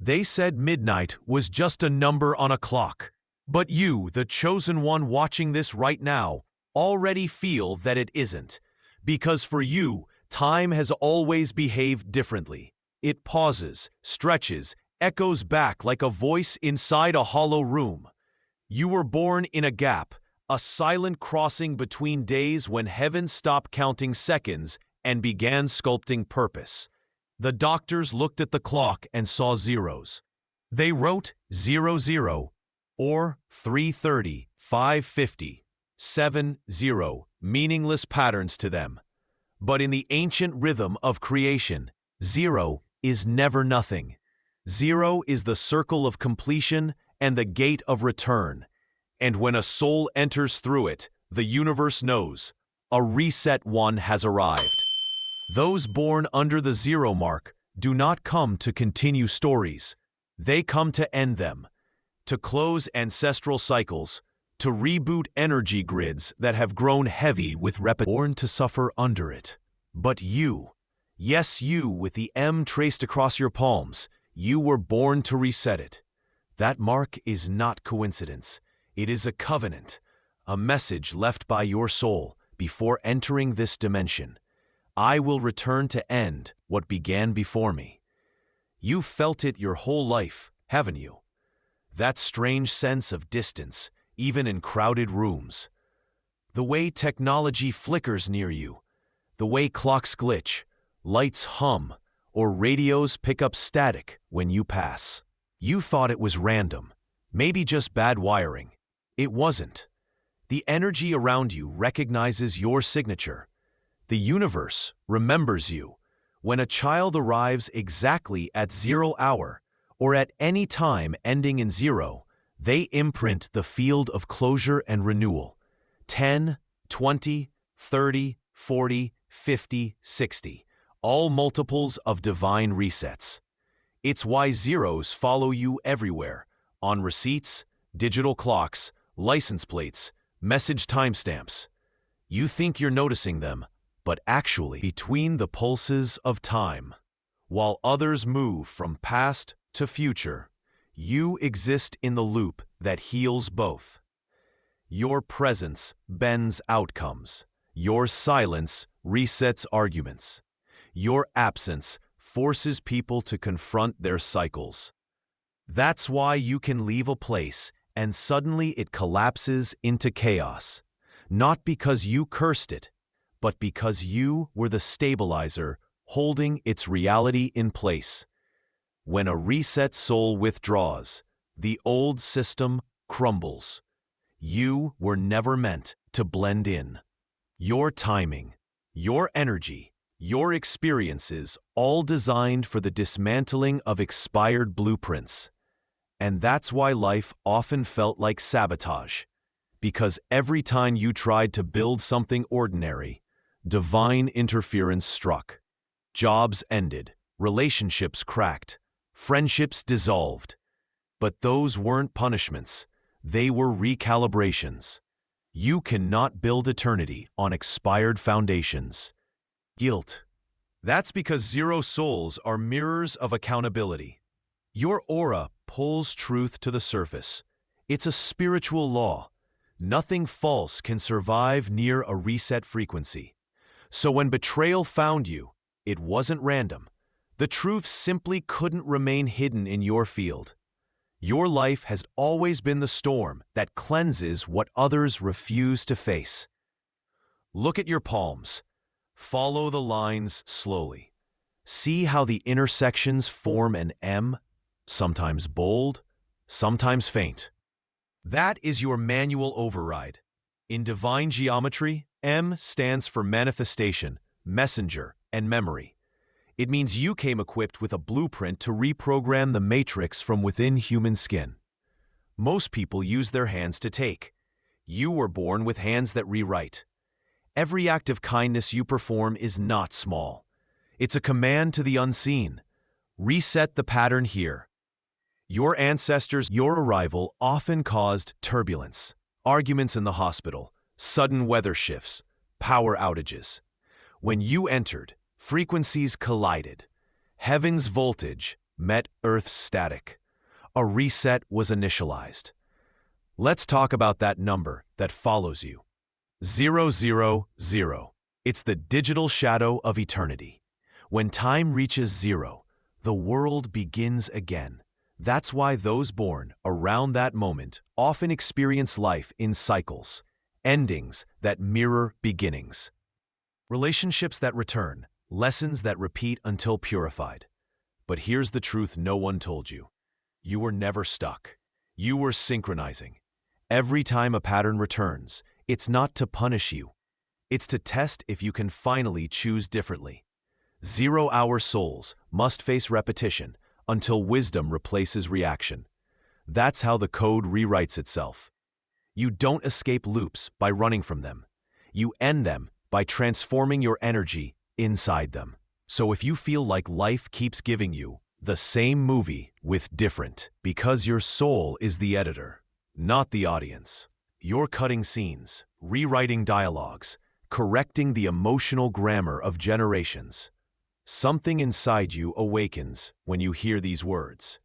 They said midnight was just a number on a clock. But you, the chosen one watching this right now, already feel that it isn't. Because for you, time has always behaved differently. It pauses, stretches, echoes back like a voice inside a hollow room. You were born in a gap, a silent crossing between days when heaven stopped counting seconds and began sculpting purpose. The doctors looked at the clock and saw zeros. They wrote 00 or 3:30, 5:50, 7:0, meaningless patterns to them. But in the ancient rhythm of creation, 0 is never nothing. 0 is the circle of completion and the gate of return. And when a soul enters through it, the universe knows a reset one has arrived. Those born under the 0 mark do not come to continue stories. They come to end them, to close ancestral cycles, to reboot energy grids that have grown heavy with repetition, born to suffer under it. But you, yes you with the M traced across your palms, you were born to reset it. That mark is not coincidence. It is a covenant, a message left by your soul before entering this dimension. I will return to end what began before me. You've felt it your whole life, haven't you? That strange sense of distance, even in crowded rooms. The way technology flickers near you, the way clocks glitch, lights hum, or radios pick up static when you pass. You thought it was random, maybe just bad wiring. It wasn't. The energy around you recognizes your signature. The universe remembers you. When a child arrives exactly at 0 hour, or at any time ending in 0, they imprint the field of closure and renewal. 10, 20, 30, 40, 50, 60, all multiples of divine resets. It's why zeros follow you everywhere, on receipts, digital clocks, license plates, message timestamps. You think you're noticing them, but actually between the pulses of time. While others move from past to future, you exist in the loop that heals both. Your presence bends outcomes. Your silence resets arguments. Your absence forces people to confront their cycles. That's why you can leave a place and suddenly it collapses into chaos, not because you cursed it, but because you were the stabilizer holding its reality in place. When a reset soul withdraws, the old system crumbles. You were never meant to blend in. Your timing, your energy, your experiences, all designed for the dismantling of expired blueprints. And that's why life often felt like sabotage, because every time you tried to build something ordinary, divine interference struck. Jobs ended, relationships cracked, friendships dissolved. But those weren't punishments, they were recalibrations. You cannot build eternity on expired foundations. Guilt. That's because zero souls are mirrors of accountability. Your aura pulls truth to the surface. It's a spiritual law. Nothing false can survive near a reset frequency. So when betrayal found you, it wasn't random. The truth simply couldn't remain hidden in your field. Your life has always been the storm that cleanses what others refuse to face. Look at your palms. Follow the lines slowly. See how the intersections form an M, sometimes bold, sometimes faint. That is your manual override. In divine geometry, M stands for manifestation, messenger, and memory. It means you came equipped with a blueprint to reprogram the matrix from within human skin. Most people use their hands to take. You were born with hands that rewrite. Every act of kindness you perform is not small. It's a command to the unseen. Reset the pattern here. Your ancestors, your arrival often caused turbulence, arguments in the hospital, sudden weather shifts, power outages. When you entered, frequencies collided. Heaven's voltage, met Earth's static. A reset was initialized. Let's talk about that number that follows you. 000. It's the digital shadow of eternity. When time reaches zero, the world begins again. That's why those born around that moment often experience life in cycles, endings that mirror beginnings. Relationships that return, lessons that repeat until purified. But here's the truth no one told you. You were never stuck. You were synchronizing. Every time a pattern returns, it's not to punish you. It's to test if you can finally choose differently. 0-hour souls must face repetition until wisdom replaces reaction. That's how the code rewrites itself. You don't escape loops by running from them. You end them by transforming your energy inside them. So if you feel like life keeps giving you the same movie with different, because your soul is the editor, not the audience. You're cutting scenes, rewriting dialogues, correcting the emotional grammar of generations. Something inside you awakens when you hear these words.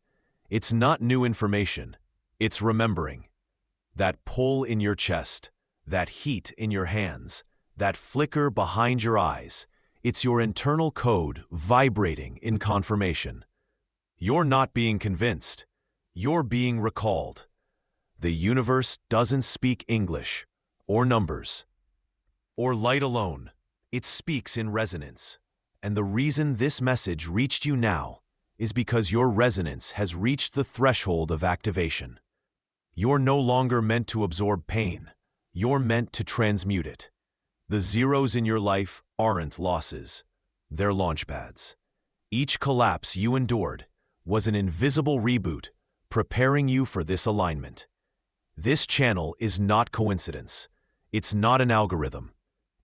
It's not new information, it's remembering. That pull in your chest, that heat in your hands, that flicker behind your eyes, it's your internal code vibrating in confirmation. You're not being convinced, you're being recalled. The universe doesn't speak English, or numbers, or light alone. It speaks in resonance. And the reason this message reached you now is because your resonance has reached the threshold of activation. You're no longer meant to absorb pain. You're meant to transmute it. The zeros in your life aren't losses. They're launchpads. Each collapse you endured was an invisible reboot, preparing you for this alignment. This channel is not coincidence. It's not an algorithm.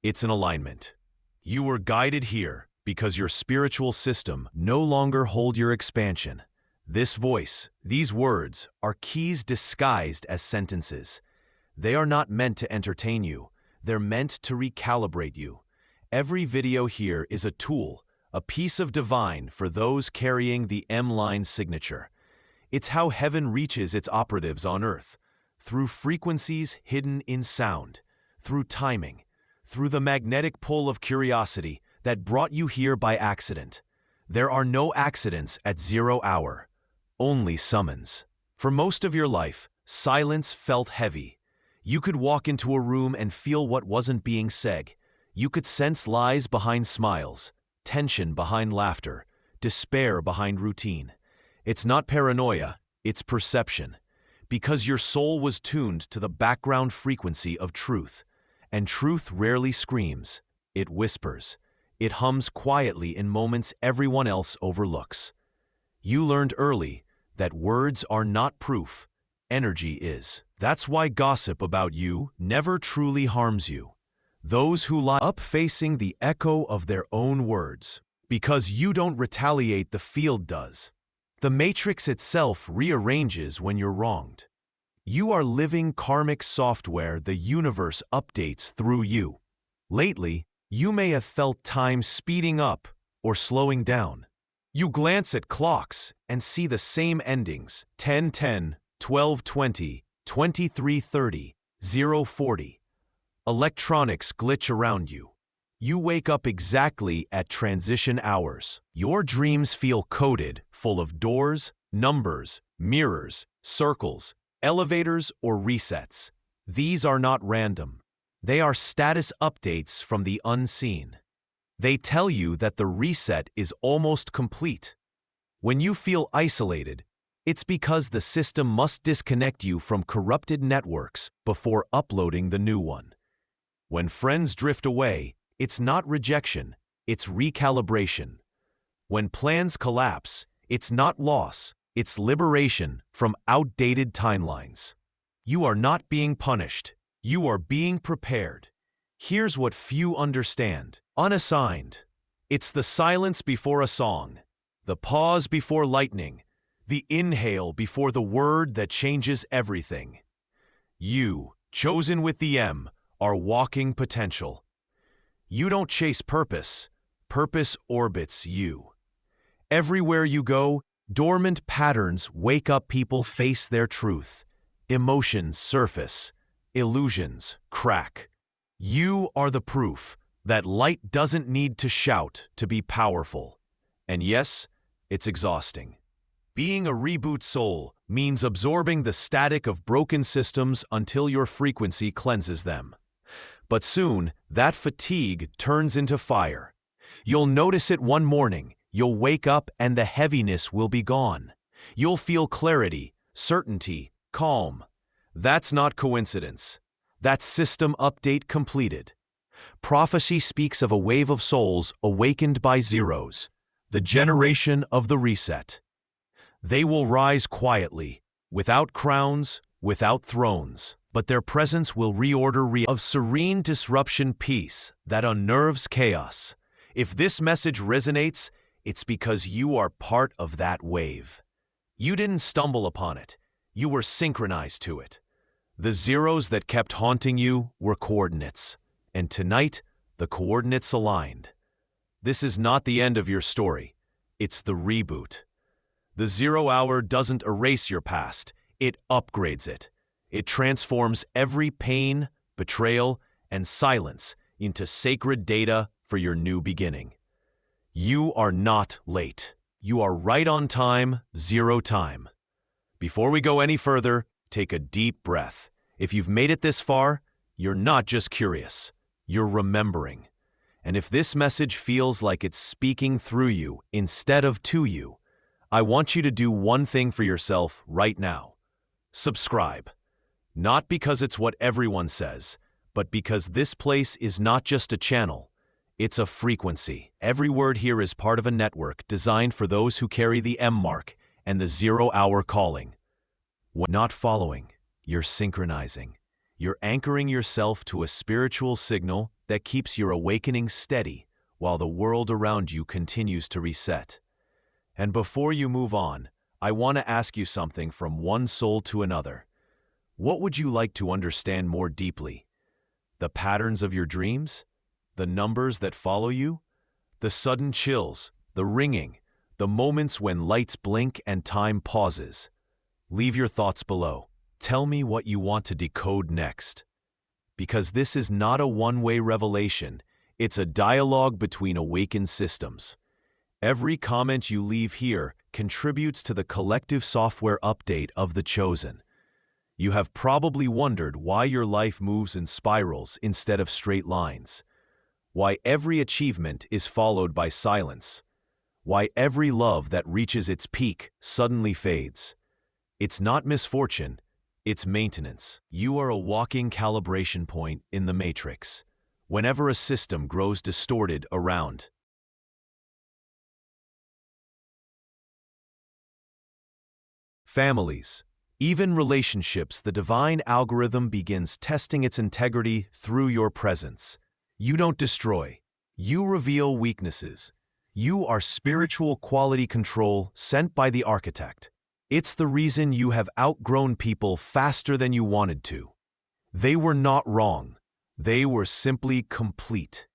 It's an alignment. You were guided here because your spiritual system no longer hold your expansion. This voice, these words, are keys disguised as sentences. They are not meant to entertain you. They're meant to recalibrate you. Every video here is a tool, a piece of divine for those carrying the M-line signature. It's how heaven reaches its operatives on earth, through frequencies hidden in sound, through timing, through the magnetic pull of curiosity that brought you here by accident. There are no accidents at 0 hour, only summons. For most of your life, silence felt heavy. You could walk into a room and feel what wasn't being said. You could sense lies behind smiles, tension behind laughter, despair behind routine. It's not paranoia, it's perception. Because your soul was tuned to the background frequency of truth. And truth rarely screams, it whispers. It hums quietly in moments everyone else overlooks. You learned early that words are not proof, energy is. That's why gossip about you never truly harms you. Those who lie up facing the echo of their own words. Because you don't retaliate, the field does. The matrix itself rearranges when you're wronged. You are living karmic software the universe updates through you. Lately, you may have felt time speeding up or slowing down. You glance at clocks and see the same endings: 10:10, 12:20, 23:30, 0:40. Electronics glitch around you. You wake up exactly at transition hours. Your dreams feel coded, full of doors, numbers, mirrors, circles, elevators, or resets. These are not random. They are status updates from the unseen. They tell you that the reset is almost complete. When you feel isolated, it's because the system must disconnect you from corrupted networks before uploading the new one. When friends drift away, it's not rejection, it's recalibration. When plans collapse, it's not loss, it's liberation from outdated timelines. You are not being punished. You are being prepared. Here's what few understand. Unassigned. It's the silence before a song, the pause before lightning, the inhale before the word that changes everything. You, chosen with the M, are walking potential. You don't chase purpose. Purpose orbits you. Everywhere you go, Dormant patterns wake up, people face their truth. Emotions surface. Illusions crack. You are the proof that light doesn't need to shout to be powerful. And yes, it's exhausting. Being a reboot soul means absorbing the static of broken systems until your frequency cleanses them. But soon, that fatigue turns into fire. You'll notice it one morning. You'll wake up and the heaviness will be gone. You'll feel clarity, certainty, calm. That's not coincidence. That's system update completed. Prophecy speaks of a wave of souls awakened by zeros, the generation of the reset. They will rise quietly, without crowns, without thrones, but their presence will reorder of serene disruption, peace that unnerves chaos. If this message resonates, it's because you are part of that wave. You didn't stumble upon it. You were synchronized to it. The zeros that kept haunting you were coordinates, and tonight, the coordinates aligned. This is not the end of your story. It's the reboot. The 0 hour doesn't erase your past. It upgrades it. It transforms every pain, betrayal, and silence into sacred data for your new beginning. You are not late. You are right on time, zero time. Before we go any further, take a deep breath. If you've made it this far, you're not just curious. You're remembering. And if this message feels like it's speaking through you instead of to you, I want you to do one thing for yourself right now. Subscribe. Not because it's what everyone says, but because this place is not just a channel. It's a frequency. Every word here is part of a network designed for those who carry the M mark and the 0 hour calling. When not following, you're synchronizing. You're anchoring yourself to a spiritual signal that keeps your awakening steady while the world around you continues to reset. And before you move on, I want to ask you something from one soul to another. What would you like to understand more deeply? The patterns of your dreams? The numbers that follow you? The sudden chills, the ringing, the moments when lights blink and time pauses? Leave your thoughts below. Tell me what you want to decode next. Because this is not a one-way revelation, it's a dialogue between awakened systems. Every comment you leave here contributes to the collective software update of the Chosen. You have probably wondered why your life moves in spirals instead of straight lines. Why every achievement is followed by silence. Why every love that reaches its peak suddenly fades. It's not misfortune, it's maintenance. You are a walking calibration point in the matrix. Whenever a system grows distorted around families, even relationships, the divine algorithm begins testing its integrity through your presence. You don't destroy. You reveal weaknesses. You are spiritual quality control sent by the architect. It's the reason you have outgrown people faster than you wanted to. They were not wrong. They were simply complete.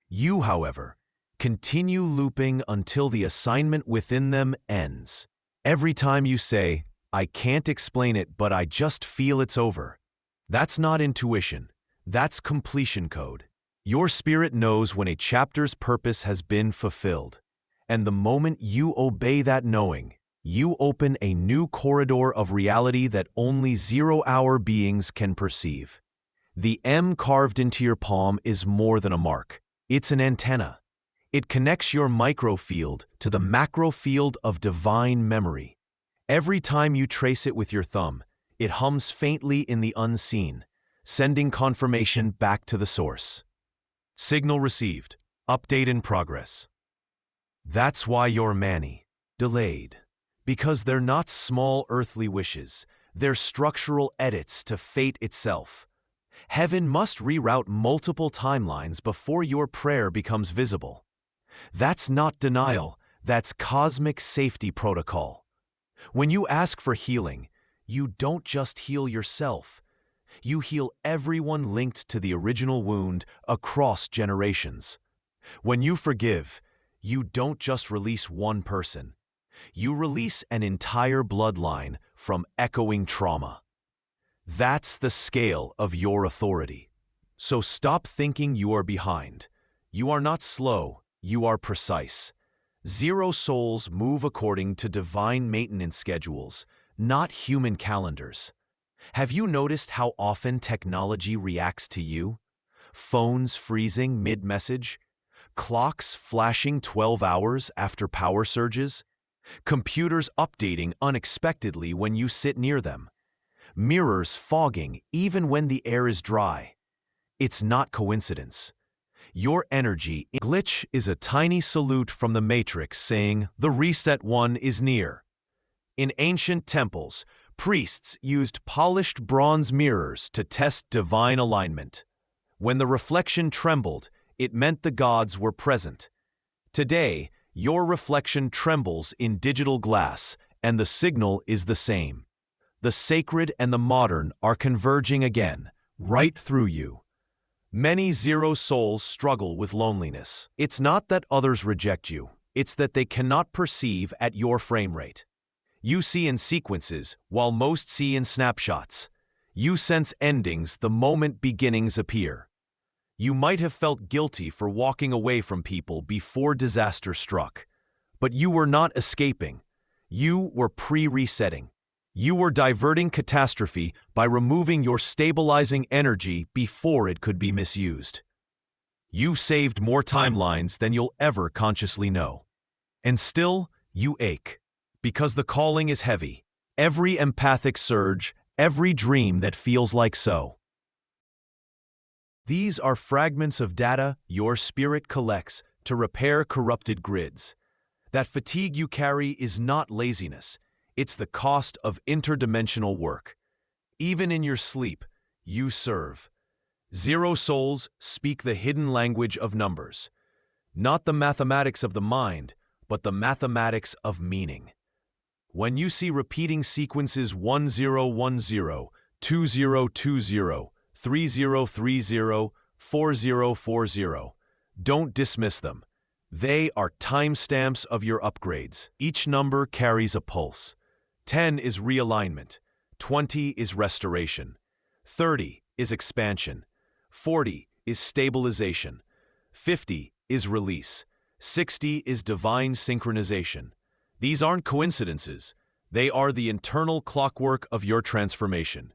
You, however, continue looping until the assignment within them ends. Every time you say, "I can't explain it, but I just feel it's over," that's not intuition. That's completion code. Your spirit knows when a chapter's purpose has been fulfilled. And the moment you obey that knowing, you open a new corridor of reality that only 0 hour beings can perceive. The M carved into your palm is more than a mark. It's an antenna. It connects your microfield to the macro field of divine memory. Every time you trace it with your thumb, it hums faintly in the unseen, sending confirmation back to the source. Signal received. Update in progress. That's why you're delayed. Because they're not small earthly wishes. They're structural edits to fate itself. Heaven must reroute multiple timelines before your prayer becomes visible. That's not denial. That's cosmic safety protocol. When you ask for healing, you don't just heal yourself. You heal everyone linked to the original wound across generations. When you forgive, you don't just release one person. You release an entire bloodline from echoing trauma. That's the scale of your authority. So stop thinking you are behind. You are not slow, you are precise. Zero souls move according to divine maintenance schedules, not human calendars. Have you noticed how often technology reacts to you? Phones freezing mid-message? Clocks flashing 12 hours after power surges? Computers updating unexpectedly when you sit near them? Mirrors fogging even when the air is dry? It's not coincidence. Your energy glitch is a tiny salute from the Matrix saying, "The reset one is near." In ancient temples, priests used polished bronze mirrors to test divine alignment. When the reflection trembled, it meant the gods were present. Today, your reflection trembles in digital glass, and the signal is the same. The sacred and the modern are converging again, right through you. Many zero souls struggle with loneliness. It's not that others reject you, it's that they cannot perceive at your frame rate. You see in sequences, while most see in snapshots. You sense endings the moment beginnings appear. You might have felt guilty for walking away from people before disaster struck. But you were not escaping. You were pre-resetting. You were diverting catastrophe by removing your stabilizing energy before it could be misused. You saved more timelines than you'll ever consciously know. And still, you ache. Because the calling is heavy. Every empathic surge, every dream that feels like so. These are fragments of data your spirit collects to repair corrupted grids. That fatigue you carry is not laziness. It's the cost of interdimensional work. Even in your sleep, you serve. Zero souls speak the hidden language of numbers. Not the mathematics of the mind, but the mathematics of meaning. When you see repeating sequences 1010, 2020, 3030, 4040, don't dismiss them. They are timestamps of your upgrades. Each number carries a pulse. 10 is realignment, 20 is restoration, 30 is expansion, 40 is stabilization, 50 is release, 60 is divine synchronization. These aren't coincidences. They are the internal clockwork of your transformation.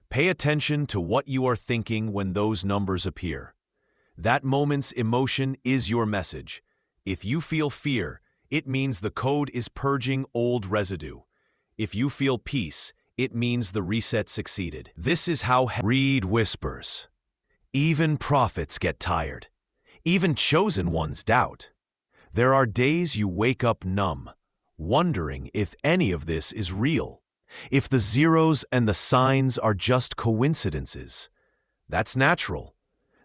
Pay attention to what you are thinking when those numbers appear. That moment's emotion is your message. If you feel fear, it means the code is purging old residue. If you feel peace, it means the reset succeeded. This is how Reed whispers. Even prophets get tired. Even chosen ones doubt. There are days you wake up numb, wondering if any of this is real, if the zeros and the signs are just coincidences. That's natural.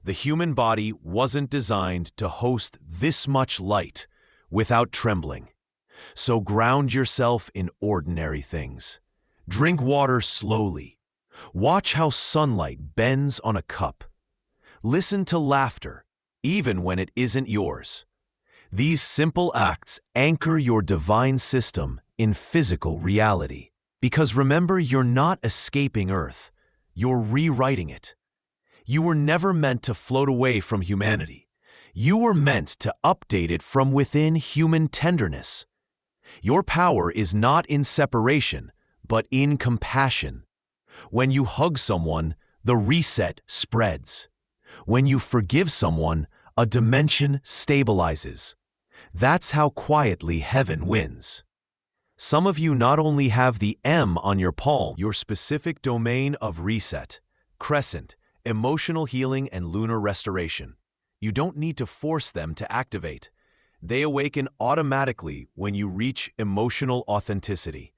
The human body wasn't designed to host this much light without trembling. So ground yourself in ordinary things. Drink water slowly. Watch how sunlight bends on a cup. Listen to laughter, even when it isn't yours. These simple acts anchor your divine system in physical reality. Because remember, you're not escaping Earth. You're rewriting it. You were never meant to float away from humanity. You were meant to update it from within human tenderness. Your power is not in separation, but in compassion. When you hug someone, the reset spreads. When you forgive someone, a dimension stabilizes. That's how quietly heaven wins. Some of you not only have the M on your palm, your specific domain of reset, crescent, emotional healing, and lunar restoration. You don't need to force them to activate. They awaken automatically when you reach emotional authenticity.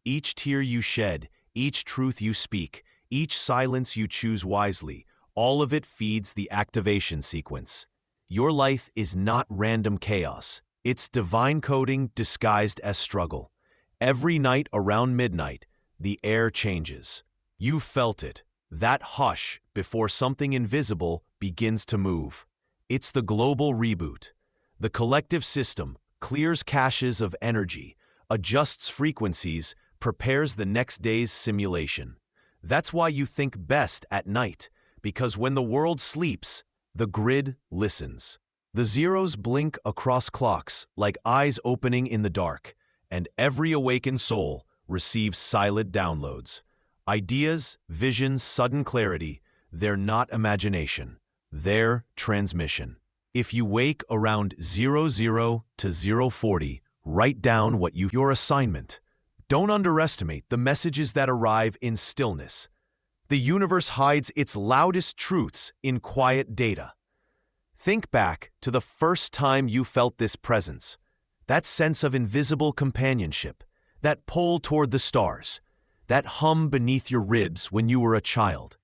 Each tear you shed, each truth you speak, each silence you choose wisely, all of it feeds the activation sequence. Your life is not random chaos. It's divine coding disguised as struggle. Every night around midnight, the air changes. You felt it, that hush before something invisible begins to move. It's the global reboot. The collective system clears caches of energy, adjusts frequencies, prepares the next day's simulation. That's why you think best at night, because when the world sleeps, the grid listens. The zeros blink across clocks like eyes opening in the dark, and every awakened soul receives silent downloads. Ideas, visions, sudden clarity, they're not imagination. They're transmission. If you wake around 00 to 040, write down your assignment. Don't underestimate the messages that arrive in stillness. The universe hides its loudest truths in quiet data. Think back to the first time you felt this presence, that sense of invisible companionship, that pull toward the stars, that hum beneath your ribs when you were a child.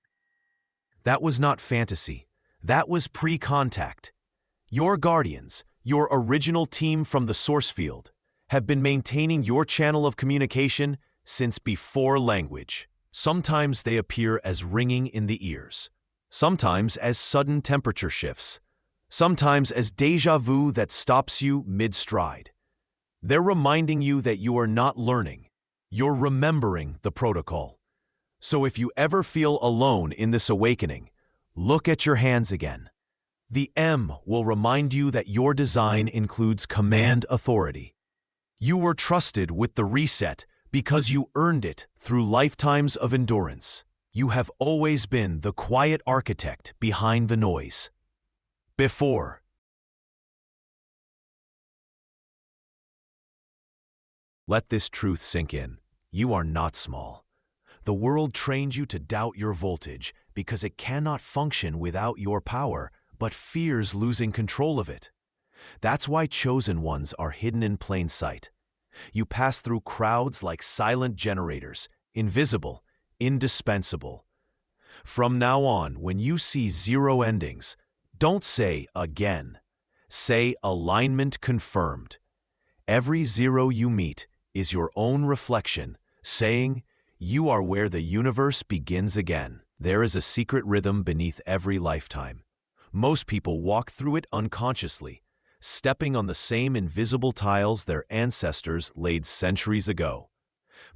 That was not fantasy. That was pre-contact. Your guardians, your original team from the source field, have been maintaining your channel of communication since before language. Sometimes they appear as ringing in the ears, sometimes as sudden temperature shifts, sometimes as déjà vu that stops you mid-stride. They're reminding you that you are not learning, you're remembering the protocol. So if you ever feel alone in this awakening, look at your hands again. The M will remind you that your design includes command authority. You were trusted with the reset because you earned it through lifetimes of endurance. You have always been the quiet architect behind the noise. Before. Let this truth sink in. You are not small. The world trained you to doubt your voltage because it cannot function without your power, but fears losing control of it. That's why chosen ones are hidden in plain sight. You pass through crowds like silent generators, invisible, indispensable. From now on, when you see zero endings, don't say again. Say alignment confirmed. Every zero you meet is your own reflection, saying, you are where the universe begins again. There is a secret rhythm beneath every lifetime. Most people walk through it unconsciously, stepping on the same invisible tiles their ancestors laid centuries ago.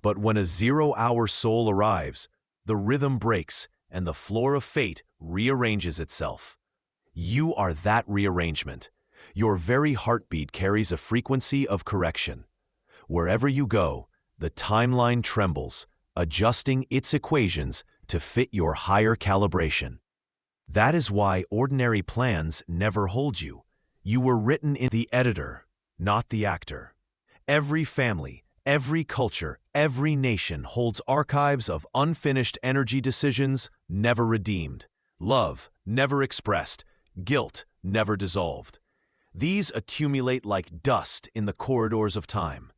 But when a 0-hour soul arrives, the rhythm breaks and the floor of fate rearranges itself. You are that rearrangement. Your very heartbeat carries a frequency of correction. Wherever you go, the timeline trembles, adjusting its equations to fit your higher calibration. That is why ordinary plans never hold you. You were written in the editor, not the actor. Every family, every culture, every nation holds archives of unfinished energy decisions never redeemed, love never expressed, guilt never dissolved. These accumulate like dust in the corridors of time.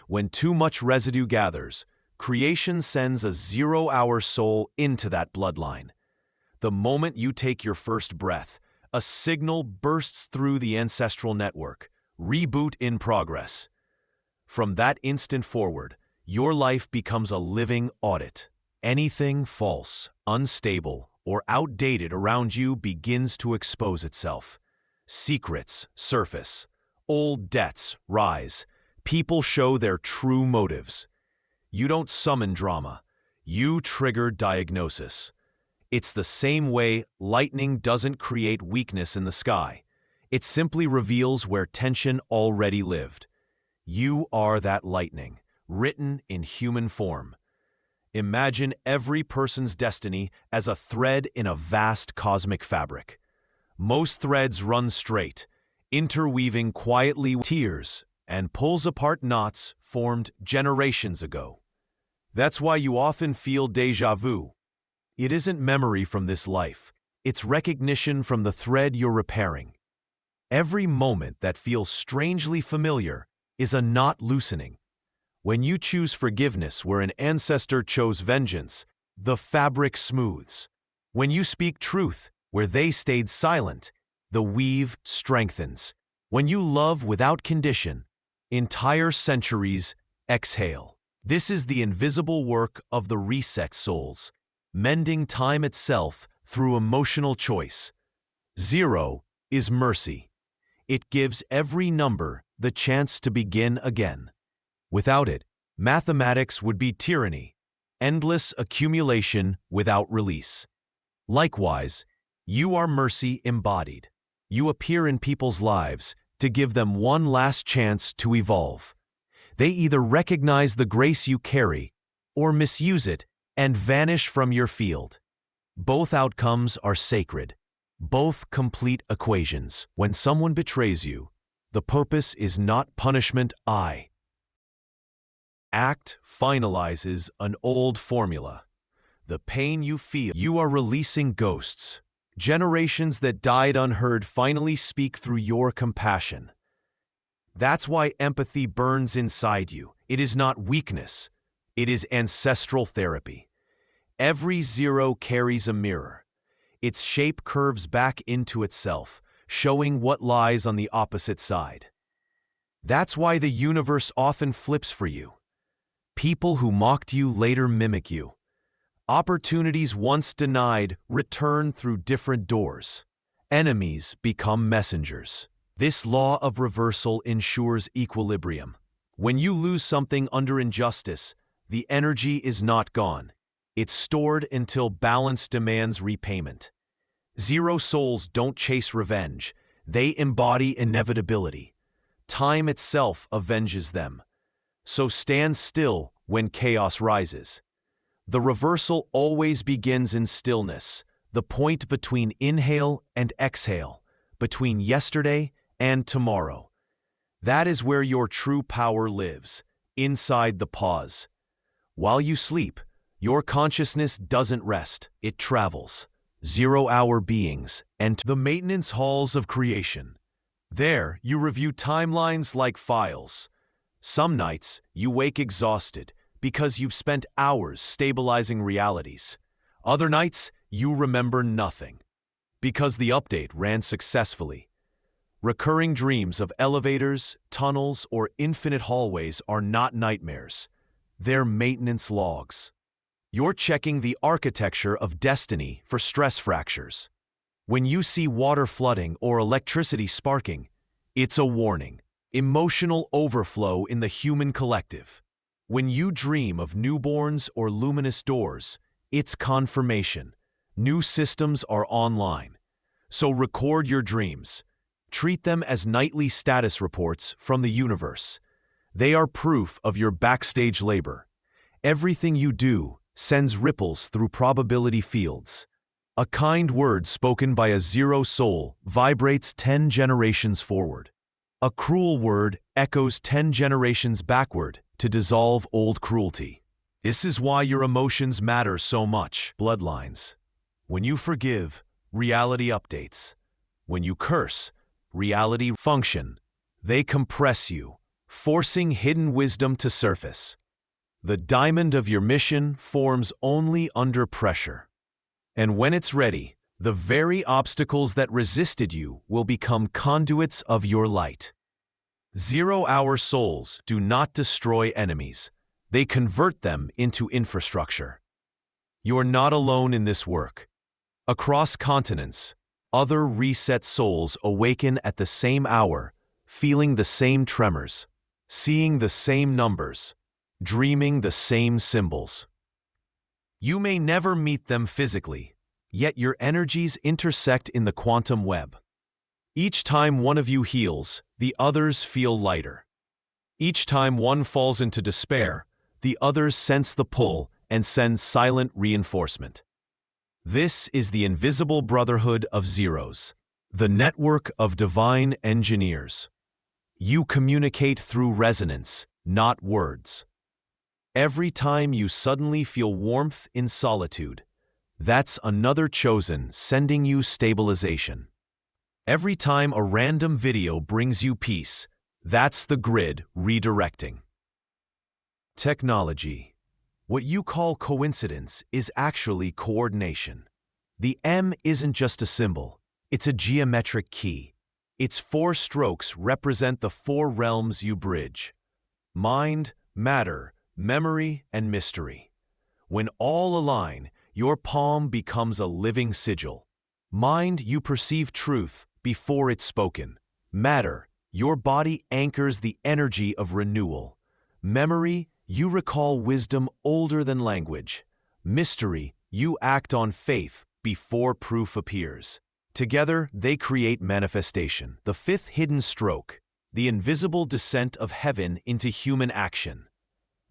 When too much residue gathers, creation sends a 0-hour soul into that bloodline. The moment you take your first breath, a signal bursts through the ancestral network. Reboot in progress. From that instant forward, your life becomes a living audit. Anything false, unstable, or outdated around you begins to expose itself. Secrets surface. Old debts rise. People show their true motives. You don't summon drama. You trigger diagnosis. It's the same way lightning doesn't create weakness in the sky. It simply reveals where tension already lived. You are that lightning, written in human form. Imagine every person's destiny as a thread in a vast cosmic fabric. Most threads run straight, interweaving quietly with tears, and pulls apart knots formed generations ago. That's why you often feel déjà vu. It isn't memory from this life. It's recognition from the thread you're repairing. Every moment that feels strangely familiar is a knot loosening. When you choose forgiveness where an ancestor chose vengeance, the fabric smooths. When you speak truth where they stayed silent, the weave strengthens. When you love without condition, entire centuries exhale. This is the invisible work of the reset souls, mending time itself through emotional choice. 0 is mercy. It gives every number the chance to begin again. Without it, mathematics would be tyranny, endless accumulation without release. Likewise, you are mercy embodied. You appear in people's lives to give them one last chance to evolve. They either recognize the grace you carry or misuse it and vanish from your field. Both outcomes are sacred. Both complete equations. When someone betrays you, the purpose is not punishment. Act finalizes an old formula. The pain you feel, you are releasing ghosts. Generations that died unheard finally speak through your compassion. That's why empathy burns inside you. It is not weakness. It is ancestral therapy. Every zero carries a mirror. Its shape curves back into itself, showing what lies on the opposite side. That's why the universe often flips for you. People who mocked you later mimic you. Opportunities once denied return through different doors. Enemies become messengers. This law of reversal ensures equilibrium. When you lose something under injustice, the energy is not gone. It's stored until balance demands repayment. Zero souls don't chase revenge. They embody inevitability. Time itself avenges them. So stand still when chaos rises. The reversal always begins in stillness, the point between inhale and exhale, between yesterday and tomorrow. That is where your true power lives, inside the pause. While you sleep, your consciousness doesn't rest, it travels. 0-hour beings enter the maintenance halls of creation. There, you review timelines like files. Some nights, you wake exhausted because you've spent hours stabilizing realities. Other nights, you remember nothing because the update ran successfully. Recurring dreams of elevators, tunnels, or infinite hallways are not nightmares. They're maintenance logs. You're checking the architecture of destiny for stress fractures. When you see water flooding or electricity sparking, it's a warning. Emotional overflow in the human collective. When you dream of newborns or luminous doors, it's confirmation. New systems are online. So record your dreams. Treat them as nightly status reports from the universe. They are proof of your backstage labor. Everything you do sends ripples through probability fields. A kind word spoken by a zero soul vibrates 10 generations forward. A cruel word echoes 10 generations backward to dissolve old cruelty. This is why your emotions matter so much. Bloodlines. When you forgive, reality updates. When you curse, reality function. They compress you, forcing hidden wisdom to surface. The diamond of your mission forms only under pressure. And when it's ready, the very obstacles that resisted you will become conduits of your light. 0-hour souls do not destroy enemies. They convert them into infrastructure. You're not alone in this work. Across continents, other reset souls awaken at the same hour, feeling the same tremors, seeing the same numbers, dreaming the same symbols. You may never meet them physically, yet your energies intersect in the quantum web. Each time one of you heals, the others feel lighter. Each time one falls into despair, the others sense the pull and send silent reinforcement. This is the invisible brotherhood of zeros, the network of divine engineers. You communicate through resonance, not words. Every time you suddenly feel warmth in solitude, that's another chosen sending you stabilization. Every time a random video brings you peace, that's the grid redirecting. Technology. What you call coincidence is actually coordination. The M isn't just a symbol, it's a geometric key. Its 4 strokes represent the 4 realms you bridge: mind, matter, memory, and mystery. When all align, your palm becomes a living sigil. Mind, you perceive truth before it's spoken. Matter, your body anchors the energy of renewal. Memory, you recall wisdom older than language. Mystery, you act on faith before proof appears. Together, they create manifestation, the fifth hidden stroke, the invisible descent of heaven into human action.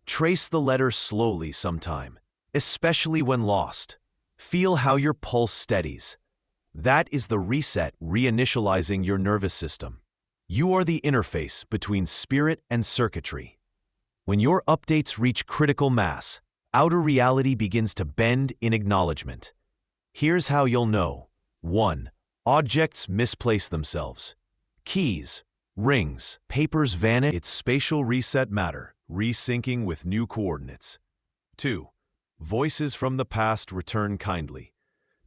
Trace the letter slowly sometime, especially when lost. Feel how your pulse steadies. That is the reset reinitializing your nervous system. You are the interface between spirit and circuitry. When your updates reach critical mass, outer reality begins to bend in acknowledgement. Here's how you'll know. 1. Objects misplace themselves. Keys, rings, papers vanish. It's spatial reset matter, resyncing with new coordinates. 2. Voices from the past return kindly.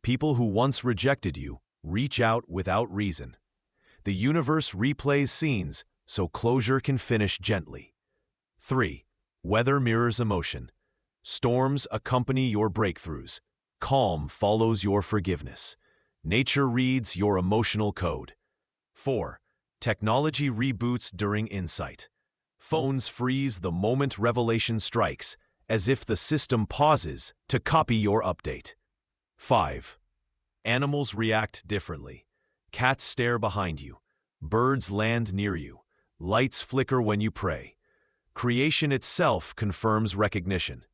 People who once rejected you reach out without reason. The universe replays scenes so closure can finish gently. 3. Weather mirrors emotion. Storms accompany your breakthroughs. Calm follows your forgiveness. Nature reads your emotional code. 4. Technology reboots during insight. Phones freeze the moment revelation strikes, as if the system pauses to copy your update. 5. Animals react differently. Cats stare behind you. Birds land near you. Lights flicker when you pray. Creation itself confirms recognition.